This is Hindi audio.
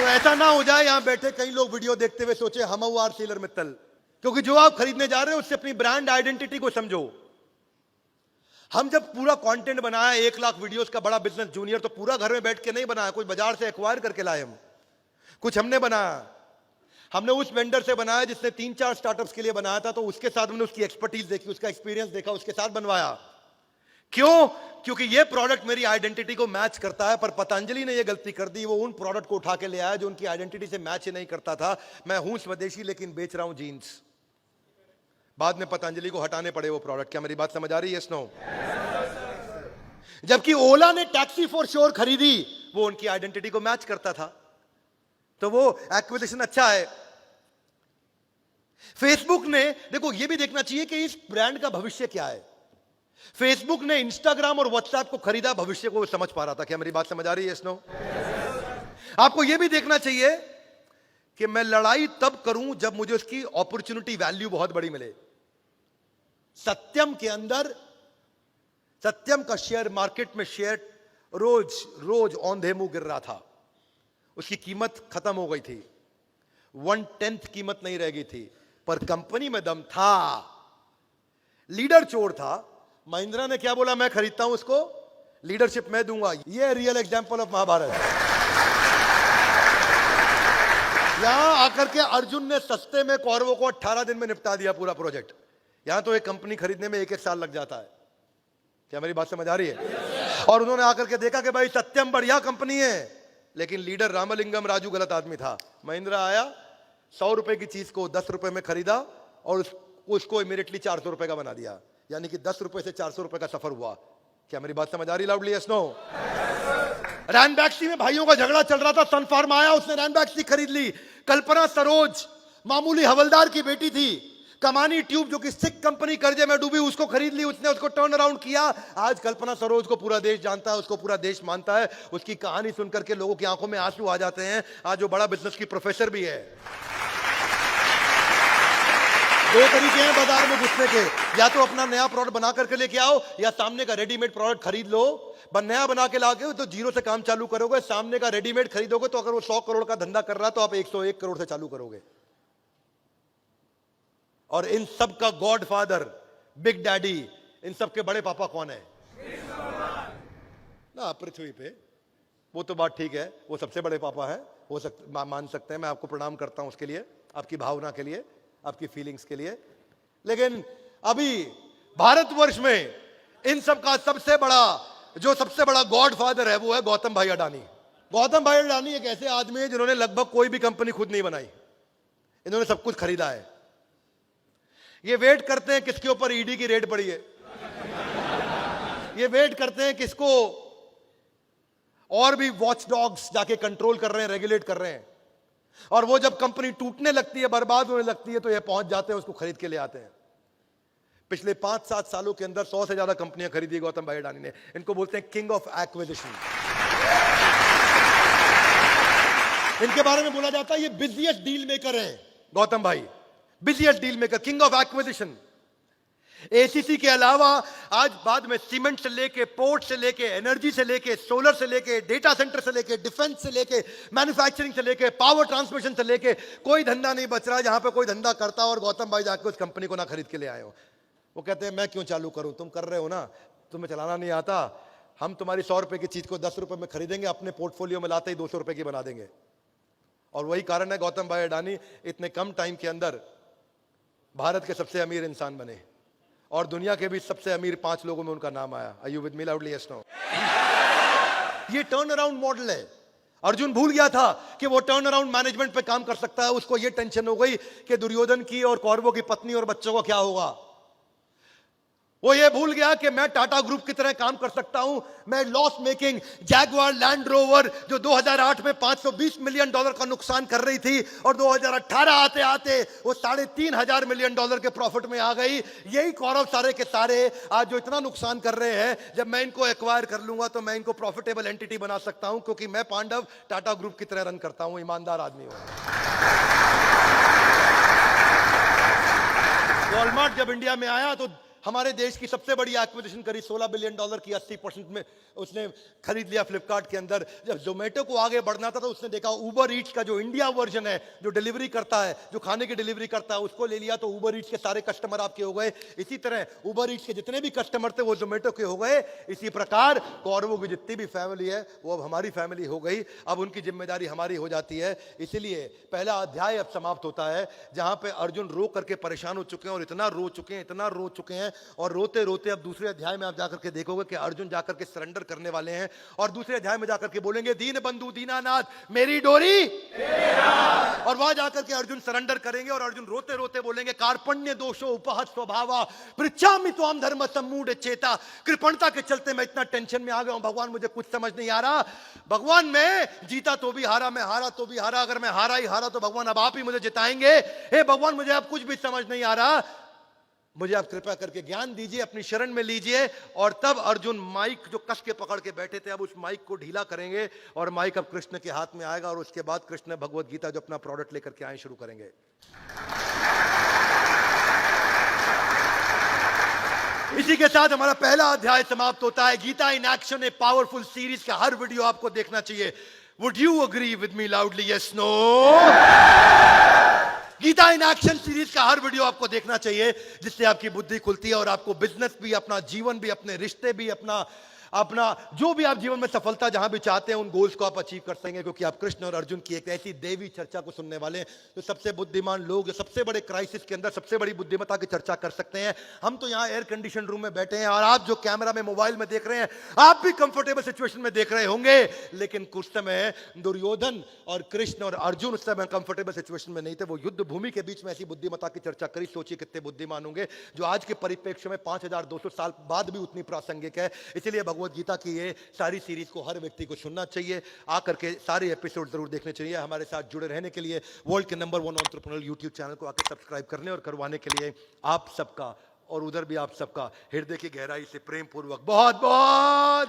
तो ऐसा ना हो जाए यहां बैठे कई लोग वीडियो देखते हुए सोचे हम आर सीलर मित्तल, क्योंकि जो आप खरीदने जा रहे हो उससे अपनी ब्रांड आइडेंटिटी को समझो। हम जब पूरा कंटेंट बनाया 1 लाख वीडियोस का बड़ा बिजनेस जूनियर, तो पूरा घर में बैठ के नहीं बनाया, कुछ बाजार से एक्वायर करके लाए हम, कुछ हमने बनाया। हमने उस वेंडर से बनाया जिसने 3-4 स्टार्टअप्स के लिए बनाया था, तो उसके साथ हमने उसकी एक्सपर्टीज देखी, उसका एक्सपीरियंस देखा, उसके साथ बनवाया। क्यों? क्योंकि ये प्रोडक्ट मेरी आइडेंटिटी को मैच करता है। पर पतंजलि ने ये गलती कर दी, वो उन प्रोडक्ट को उठा के ले आया जो उनकी आइडेंटिटी से मैच ही नहीं करता था। मैं हूं स्वदेशी लेकिन बेच रहा हूं जीन्स। बाद में पतंजलि को हटाने पड़े वो प्रोडक्ट। क्या मेरी बात समझ आ रही है? Yes no? जबकि ओला ने टैक्सी फॉर श्योर खरीदी, वो उनकी आइडेंटिटी को मैच करता था, तो वो एक्विजिशन अच्छा है। फेसबुक ने, देखो ये भी देखना चाहिए कि इस ब्रांड का भविष्य क्या है। फेसबुक ने इंस्टाग्राम और व्हाट्सएप को खरीदा, भविष्य को समझ पा रहा था। क्या मेरी बात समझ आ रही है? Yes no? आपको यह भी देखना चाहिए कि मैं लड़ाई तब करूं जब मुझे उसकी अपॉर्चुनिटी वैल्यू बहुत बड़ी मिले। सत्यम के अंदर, सत्यम का शेयर मार्केट में शेयर रोज रोज औंधे मुंह गिर रहा था, उसकी कीमत खत्म हो गई थी, 1/10 कीमत नहीं रह गई थी, पर कंपनी में दम था, लीडर चोर था। महिंद्रा ने क्या बोला? मैं खरीदता हूं उसको, लीडरशिप मैं दूंगा। ये रियल एग्जांपल ऑफ महाभारत। यहां आकर के अर्जुन ने सस्ते में कौरवों को 18 दिन में निपटा दिया पूरा प्रोजेक्ट। यहां तो एक कंपनी खरीदने में 1-1 साल लग जाता है। क्या मेरी बात समझ आ रही है? और उन्होंने आकर के देखा कि भाई सत्यम बढ़िया कंपनी है, लेकिन लीडर रामलिंगम राजू गलत आदमी था। महिंद्रा आया, 100 रुपए की चीज को 10 रुपए में खरीदा और उसको इमीडिएटली 400 रुपए का बना दिया, यानी कि 10 रुपए से 400 रुपए का सफर हुआ। क्या मेरी बात समझ आ रही लाउडली? Yes no? रैनबैक्सी में भाइयों का झगड़ा चल रहा था, सन फार्मा आया, उसने रैनबैक्सी खरीद ली। कल्पना सरोज मामूली हवलदार की बेटी थी, कमानी ट्यूब जो कि सिख कंपनी कर्जे में डूबी, उसको खरीद ली, उसने उसको टर्न अराउंड किया। आज कल्पना सरोज को पूरा देश जानता है, उसको पूरा देश मानता है। उसकी कहानी सुनकर के लोगों की आंखों में आंसू आ जाते हैं। आज वो बड़ा बिजनेस की प्रोफेसर भी है। दो तरीके हैं बाजार में घुसने के, या तो अपना नया प्रोडक्ट बना करके लेके आओ, या सामने का रेडीमेड प्रोडक्ट खरीद लो। नया बना के लाके तो जीरो से काम चालू करोगे, सामने का रेडीमेड खरीदोगे तो अगर वो 100 करोड़ का धंधा कर रहा है तो आप 101 करोड़ से चालू करोगे। और इन सब का गॉड फादर, बिग डैडी, इन सब के बड़े पापा कौन है ना पृथ्वी पे? वो तो बात ठीक है, वो सबसे बड़े पापा है, मान सकते हैं। मैं आपको प्रणाम करता हूं उसके लिए, आपकी भावना के लिए, आपकी फीलिंग्स के लिए। लेकिन अभी भारतवर्ष में इन सब का सबसे बड़ा गॉड फादर है, वो है गौतम भाई अडानी। गौतम भाई अडानी एक ऐसे आदमी है जिन्होंने लगभग कोई भी कंपनी खुद नहीं बनाई, इन्होंने सब कुछ खरीदा है। ये वेट करते हैं किसके ऊपर ईडी की रेड पड़ी है, ये वेट करते हैं किसको और भी वॉच डॉग्स जाके कंट्रोल कर रहे हैं, रेगुलेट कर रहे हैं। और वो जब कंपनी टूटने लगती है, बर्बाद होने लगती है, तो ये पहुंच जाते हैं, उसको खरीद के ले आते हैं। पिछले 5-7 सालों के अंदर 100 से ज्यादा कंपनियां खरीदी गौतम भाई अडानी ने। इनको बोलते हैं किंग ऑफ एक्विजिशन। इनके बारे में बोला जाता है ये बिजिएस्ट डील मेकर है गौतम भाई, busiest deal maker, king of acquisition. ACC के अलावा आज बाद में सीमेंट से लेके, पोर्ट से लेके, एनर्जी से लेके, सोलर से लेके, डेटा सेंटर से लेके, डिफेंस से लेके, मैन्युफैक्चरिंग से लेके, पावर ट्रांसमिशन से लेके, कोई धंधा नहीं बच रहा जहां पे कोई धंधा करता और गौतम भाई जाके उस कंपनी को ना खरीद के ले आए हो। वो कहते हैं मैं क्यों चालू करूं, तुम कर रहे हो ना, तुम्हें चलाना नहीं आता, हम तुम्हारी 100 रुपए की चीज को 10 रुपए में खरीदेंगे, अपने पोर्टफोलियो में लाते ही 200 रुपए की बना देंगे। और वही कारण है गौतम भाई अडानी इतने कम टाइम के अंदर भारत के सबसे अमीर इंसान बने और दुनिया के भी सबसे अमीर 5 लोगों में उनका नाम आया। Are you with me loudly? Yes no? ये टर्न अराउंड मॉडल है। अर्जुन भूल गया था कि वो टर्न अराउंड मैनेजमेंट पे काम कर सकता है। उसको ये टेंशन हो गई कि दुर्योधन की और कौरवों की पत्नी और बच्चों को क्या होगा। वो ये भूल गया कि मैं टाटा ग्रुप की तरह काम कर सकता हूं। मैं loss making Jaguar land rover जो 2008 में $520 मिलियन का नुकसान कर रही थी और 2018 आते आते वो $3.5 मिलियन के प्रॉफिट में आ गई। यही कौरव सारे के सारे आज जो इतना नुकसान कर रहे हैं, जब मैं इनको एक्वायर कर लूंगा तो मैं इनको प्रॉफिटेबल एंटिटी बना सकता हूं, क्योंकि मैं पांडव टाटा ग्रुप की तरह रन करता हूं, ईमानदार आदमी हूं। वॉलमार्ट जब इंडिया में आया तो हमारे देश की सबसे बड़ी एक्विजिशन करी $16 बिलियन की 80% में उसने खरीद लिया फ्लिपकार्ट के अंदर। जब जोमेटो को आगे बढ़ना था तो उसने देखा उबर ईट्स का जो इंडिया वर्जन है, जो डिलीवरी करता है, जो खाने की डिलीवरी करता है, उसको ले लिया तो उबर ईट्स के सारे कस्टमर आपके हो गए। इसी तरह उबर ईट्स के जितने भी कस्टमर थे वो जोमेटो के हो गए। इसी प्रकार कौरवों की जितनी भी फैमिली है वो अब हमारी फैमिली हो गई। अब उनकी जिम्मेदारी हमारी हो जाती है। इसीलिए पहला अध्याय अब समाप्त होता है जहां पे अर्जुन रो करके परेशान हो चुके हैं और इतना रो चुके हैं, इतना रो चुके हैं, और रोते रोते अब दूसरे अध्याय में आप जाकर के देखोगे कि अर्जुन जाकर के सरेंडर करने वाले हैं और दूसरे अध्याय में जाकर के बोलेंगे दीन बंधु दीनानाथ मेरी डोरी, और वहां जाकर के अर्जुन सरेंडर करेंगे और अर्जुन रोते रोते बोलेंगे कार्पण्य दोषो उपहत स्वभावा पृच्छामि त्वाम धर्म सम्मूढ़ चेता। कृपणता के चलते मैं इतना टेंशन में आ गया हूं भगवान, मुझे कुछ समझ नहीं आ रहा। भगवान मैं जीता तो भी हारा, मैं हारा तो भी हारा, अगर मैं हारा ही हारा तो भगवान अब आप ही मुझे जिताएंगे। हे भगवान मुझे अब कुछ भी समझ नहीं आ रहा, मुझे आप कृपा करके ज्ञान दीजिए, अपनी शरण में लीजिए। और तब अर्जुन माइक जो कस के पकड़ के बैठे थे अब उस माइक को ढीला करेंगे और माइक अब कृष्ण के हाथ में आएगा और उसके बाद कृष्ण भगवत गीता जो अपना प्रोडक्ट लेकर के आए शुरू करेंगे। इसी के साथ हमारा पहला अध्याय समाप्त होता है। Gita in action a powerful series का हर वीडियो आपको देखना चाहिए। Would you agree with me loudly? Yes no? Gita in action series का हर वीडियो आपको देखना चाहिए जिससे आपकी बुद्धि खुलती है और आपको बिजनेस भी, अपना जीवन भी, अपने रिश्ते भी, अपना जो भी आप जीवन में सफलता जहां भी चाहते हैं उन गोल्स को आप अचीव कर सकेंगे, क्योंकि आप कृष्ण और अर्जुन की एक ऐसी देवी चर्चा को सुनने वाले हैं जो सबसे बुद्धिमान लोग, जो सबसे बड़े क्राइसिस के अंदर सबसे बड़ी बुद्धिमत्ता की चर्चा कर सकते हैं। हम तो यहाँ एयर कंडीशन रूम में बैठे हैं और आप जो कैमरा में, मोबाइल में देख रहे हैं, आप भी कंफर्टेबल सिचुएशन में देख रहे होंगे, लेकिन कुछ समय दुर्योधन और कृष्ण और अर्जुन उस समय कंफर्टेबल सिचुएशन में नहीं थे। वो युद्ध भूमि के बीच में ऐसी बुद्धिमत्ता की चर्चा करी। सोचिए कितने बुद्धिमान होंगे, जो आज के परिप्रेक्ष्य में 5200 साल बाद भी उतनी प्रासंगिक है। इसलिए भगवत गीता की ये सारी सीरीज को हर व्यक्ति को सुनना चाहिए, आकर के सारे एपिसोड जरूर देखने चाहिए। हमारे साथ जुड़े रहने के लिए वर्ल्ड के नंबर 1 एंटरप्रेन्योर यूट्यूब चैनल को आकर सब्सक्राइब करने और करवाने के लिए आप सबका और उधर भी आप सबका हृदय की गहराई से प्रेम पूर्वक बहुत बहुत